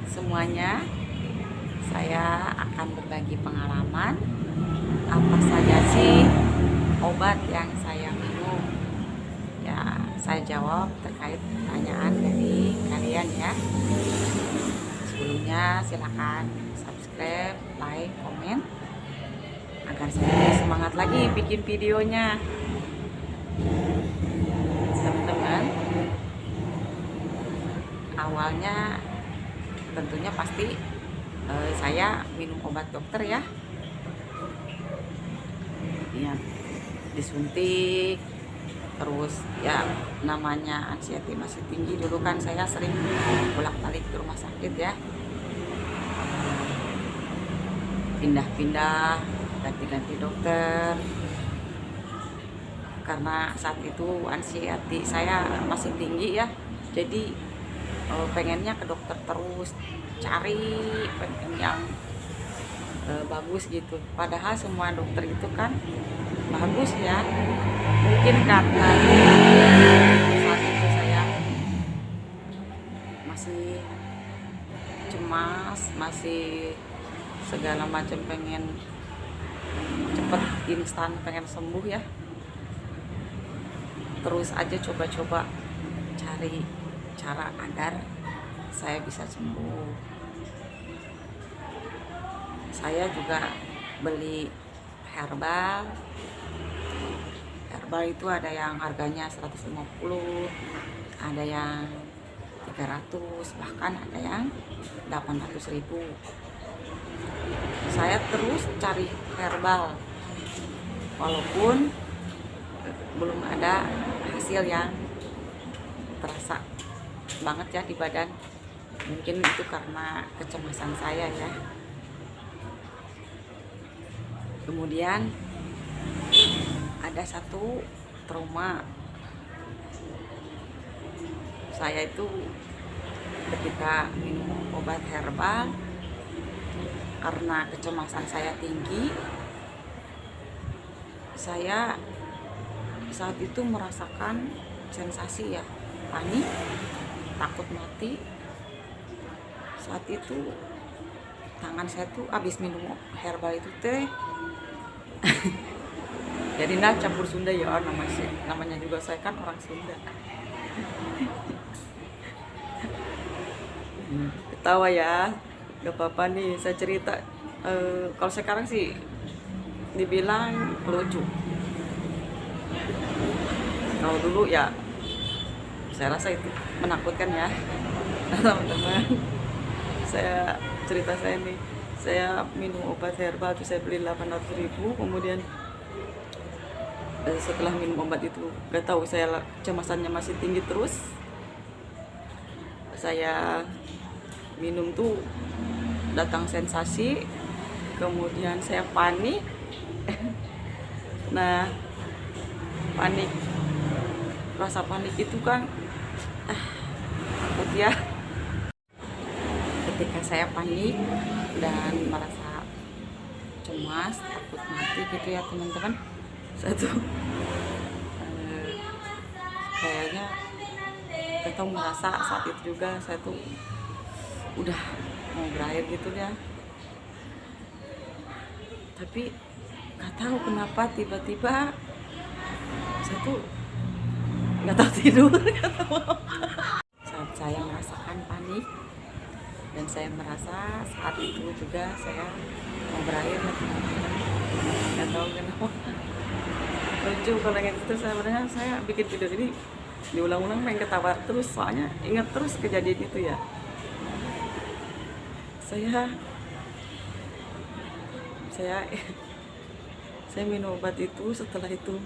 semuanya. Saya akan berbagi pengalaman apa saja sih obat yang saya minum. Ya, saya jawab terkait pertanyaan dari kalian ya. Sebelumnya silakan subscribe, like, komen agar saya semangat lagi bikin videonya. Teman-teman, awalnya tentunya pasti saya minum obat dokter ya, disuntik, terus ya namanya anxiety masih tinggi. Dulu kan saya sering bolak-balik ke rumah sakit ya, pindah-pindah, ganti-ganti dokter, karena saat itu anxiety saya masih tinggi ya, jadi pengennya ke dokter terus, cari pengen yang bagus gitu. Padahal semua dokter itu kan bagus ya, mungkin karena saat itu saya masih cemas, masih segala macam, pengen cepet instan, pengen sembuh ya. Terus aja coba-coba cari cara agar saya bisa sembuh. Saya juga beli herbal itu ada yang harganya 150, ada yang 300, bahkan ada yang 800.000. Saya terus cari herbal walaupun belum ada hasil yang terasa banget ya di badan. Mungkin itu karena kecemasan saya ya. Kemudian ada satu trauma saya itu ketika minum obat herbal, karena kecemasan saya tinggi, saya saat itu merasakan sensasi ya, panik, takut mati. Saat itu tangan saya tuh habis minum herbal itu teh jadi campur Sunda ya, namanya juga saya kan orang Sunda. Ketawa ya, gak apa-apa nih saya cerita. Kalau sekarang sih dibilang lucu, kalau dulu ya saya rasa itu menakutkan ya. Teman-teman, saya cerita saya nih, saya minum obat herbal itu saya beli 800.000, kemudian setelah minum obat itu gak tahu saya kecemasannya masih tinggi terus. Saya minum tuh datang sensasi, kemudian saya panik. Nah, panik, rasa panik itu kan takut ya. Ketika saya panik dan merasa cemas, takut mati gitu ya teman-teman, saya tuh kayaknya kita merasa saat itu juga saya tuh udah mau berakhir gitu ya. Tapi nggak tahu kenapa tiba-tiba saya tuh nggak tahu tidur, nggak tahu saat saya merasakan panik, dan saya merasa saat itu juga saya mau berakhir. Nggak tahu kenapa lucu kalau yang itu. Sebenarnya saya bikin video ini diulang-ulang pengen ketawa terus, soalnya ingat terus kejadian itu ya. Saya minum obat itu, setelah itu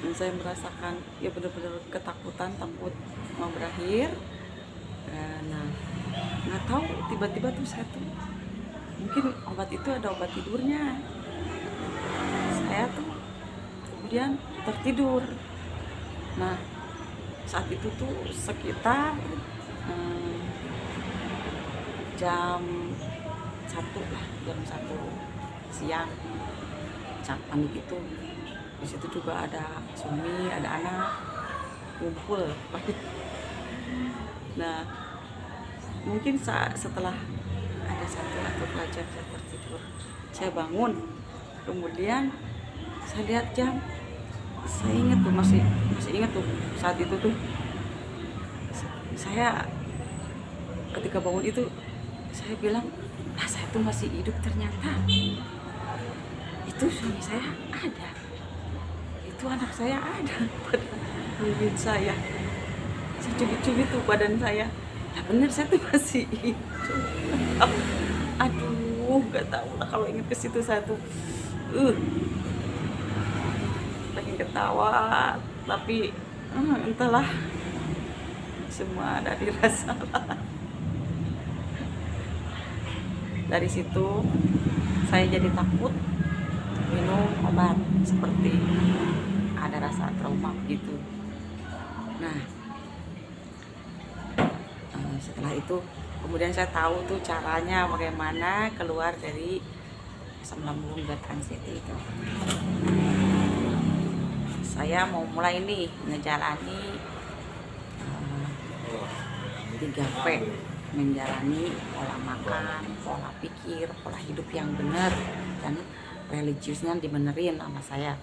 dan saya merasakan ya benar-benar ketakutan, takut mau berakhir. Nah, nggak tahu tiba-tiba tuh saya tuh, mungkin obat itu ada obat tidurnya, saya tuh kemudian tertidur. Nah, saat itu tuh sekitar jam 1 lah, jam 1 siang. Saat panik itu, di situ juga ada suami, ada anak, kumpul. Nah, mungkin setelah ada satu atau dua jam saya tertidur, saya bangun, kemudian saya lihat jam, saya ingat tuh, masih ingat tuh saat itu tuh saya ketika bangun itu saya bilang, saya tuh masih hidup, ternyata itu suami saya ada, itu anak saya ada pada badan saya cubit-cubit tuh badan saya. Nah bener, saya tuh masih hidup. Aduh, nggak tahu lah, kalau inget ke situ saya tuh pengen ketawa, tapi entahlah, semua dari rasa lah. Dari situ saya jadi takut minum obat, seperti ada rasa trauma gitu. Nah setelah itu kemudian saya tahu tuh caranya bagaimana keluar dari asam lambung gut anxiety itu. Saya mau mulai nih menjalani 3P, menjalani pola makan, pola pikir, pola hidup yang benar, dan religiusnya dibenerin sama saya.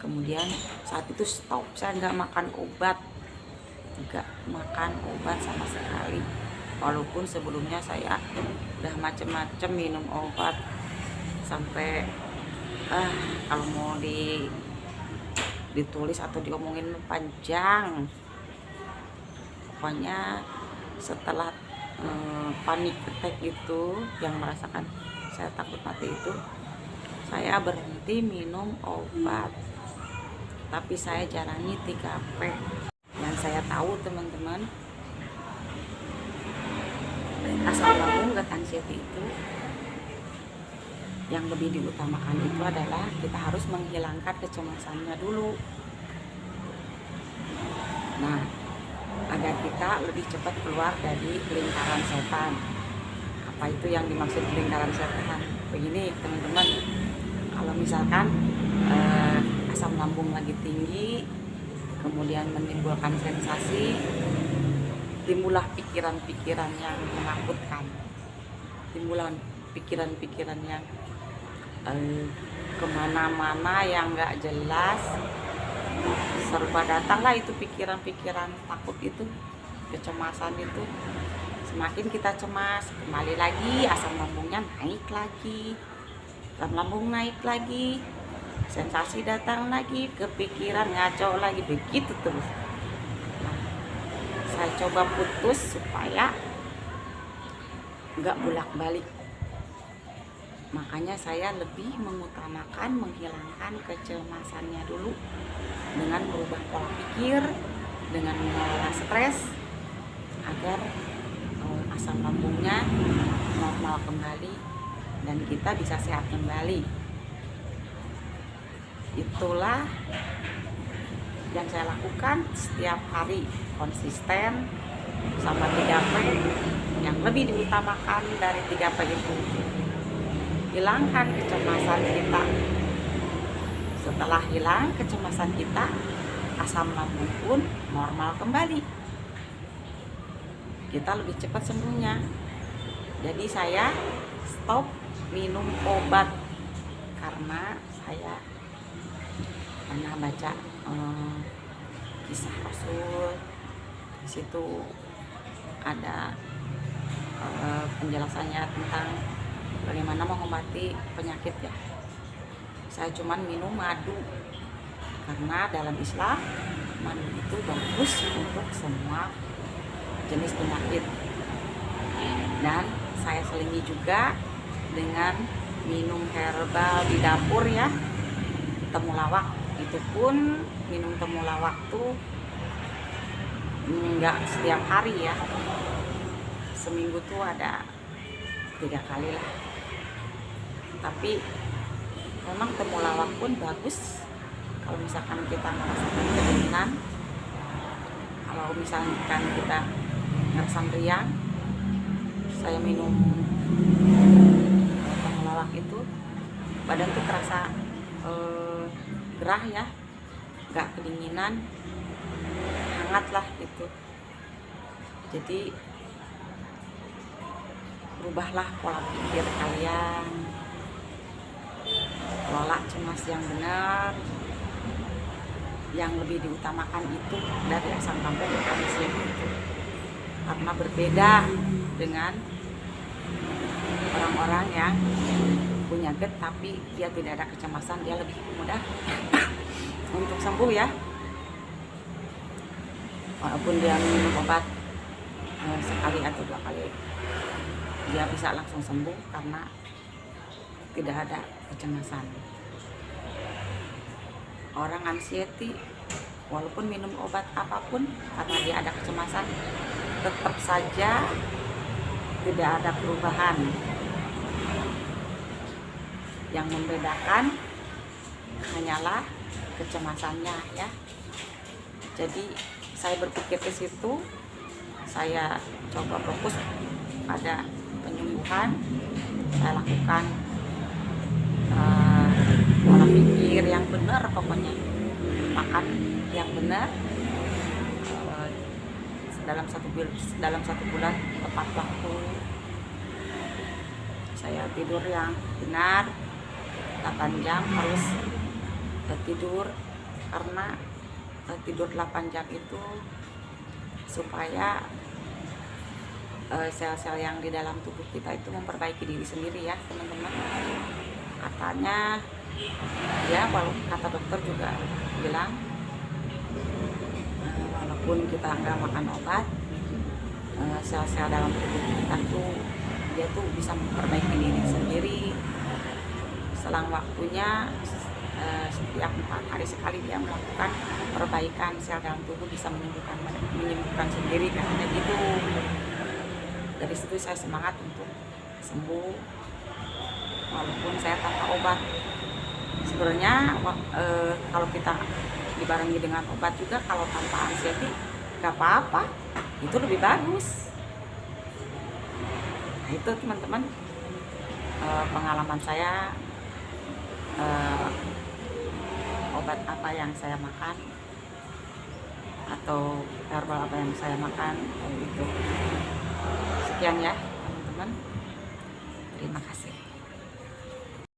Kemudian saat itu stop, saya nggak makan obat, sama sekali. Walaupun sebelumnya saya udah macem-macem minum obat, sampai kalau mau ditulis atau diomongin panjang. Pokoknya setelah panik attack itu, yang merasakan saya takut mati itu, saya berhenti minum obat, tapi saya jalani 3P. Yang saya tahu teman-teman, asam lambung gut anxiety itu yang lebih diutamakan itu adalah kita harus menghilangkan kecemasannya dulu. Nah, agar kita lebih cepat keluar dari lingkaran setan. Apa itu yang dimaksud lingkaran setan? Begini teman-teman, kalau misalkan asam lambung lagi tinggi, kemudian menimbulkan sensasi, timbullah pikiran-pikiran yang menakutkan, timbulan pikiran-pikiran yang kemana-mana yang nggak jelas, serba datanglah itu pikiran-pikiran takut itu, kecemasan itu. Semakin kita cemas, kembali lagi asam lambungnya naik lagi, asam lambung naik lagi, sensasi datang lagi, kepikiran ngaco lagi, begitu terus. Nah, saya coba putus supaya nggak bolak-balik. Makanya saya lebih mengutamakan menghilangkan kecemasannya dulu dengan merubah pola pikir, dengan mengelola stres, agar asam lambungnya normal kembali dan kita bisa sehat kembali. Itulah yang saya lakukan setiap hari, konsisten sama 3P. Yang lebih diutamakan dari 3P itu, hilangkan kecemasan kita. Setelah hilang kecemasan kita, asam lambung pun normal kembali. Kita lebih cepat sembuhnya. Jadi saya stop minum obat karena saya pernah baca kisah Rasul. Di situ ada penjelasannya tentang bagaimana mengobati penyakit ya. Saya cuman minum madu karena dalam Islam madu itu bagus untuk semua jenis penyakit. Dan saya selingi juga dengan minum herbal di dapur ya, temulawak. Itu pun minum temulawak tuh enggak setiap hari ya, seminggu tuh ada 3 kali lah. Tapi memang temulawak pun bagus kalau misalkan kita merasakan kedinginan, kalau misalkan kita ngerasa meriang. Saya minum temulawak itu, badan tuh kerasa gerah ya, nggak kedinginan, hangat lah gitu. Jadi rubahlah pola pikir kalian, kelola cemas yang benar. Yang lebih diutamakan itu dari asam lambung manusia itu, karena berbeda dengan orang-orang yang punya GERD tapi dia tidak ada kecemasan, dia lebih mudah untuk sembuh ya. Walaupun dia minum obat sekali atau 2 kali, dia bisa langsung sembuh karena tidak ada kecemasan. Orang anxiety walaupun minum obat apapun karena dia ada kecemasan, tetap saja tidak ada perubahan. Yang membedakan hanyalah kecemasannya ya. Jadi saya berpikir ke situ, saya coba fokus pada penyembuhan. Saya lakukan pola pikir yang benar, pokoknya makan yang benar, dalam satu bulan tepat waktu. Saya tidur yang benar 8 jam, harus tidur, karena tidur 8 jam itu supaya sel-sel yang di dalam tubuh kita itu memperbaiki diri sendiri ya teman-teman. Katanya ya, walau kata dokter juga bilang walaupun kita nggak makan obat, sel-sel dalam tubuh kita tuh dia tuh bisa memperbaiki diri sendiri. Selang waktunya setiap 4 hari sekali dia melakukan perbaikan sel dalam tubuh, bisa menyembuhkan sendiri katanya gitu. Dari situ saya semangat untuk sembuh walaupun saya tanpa obat. Sebenarnya kalau kita dibarengi dengan obat juga, kalau tanpa anxiety gak apa-apa, itu lebih bagus. Nah itu teman-teman, pengalaman saya, obat apa yang saya makan atau herbal apa yang saya makan itu. Sekian ya teman-teman, terima kasih.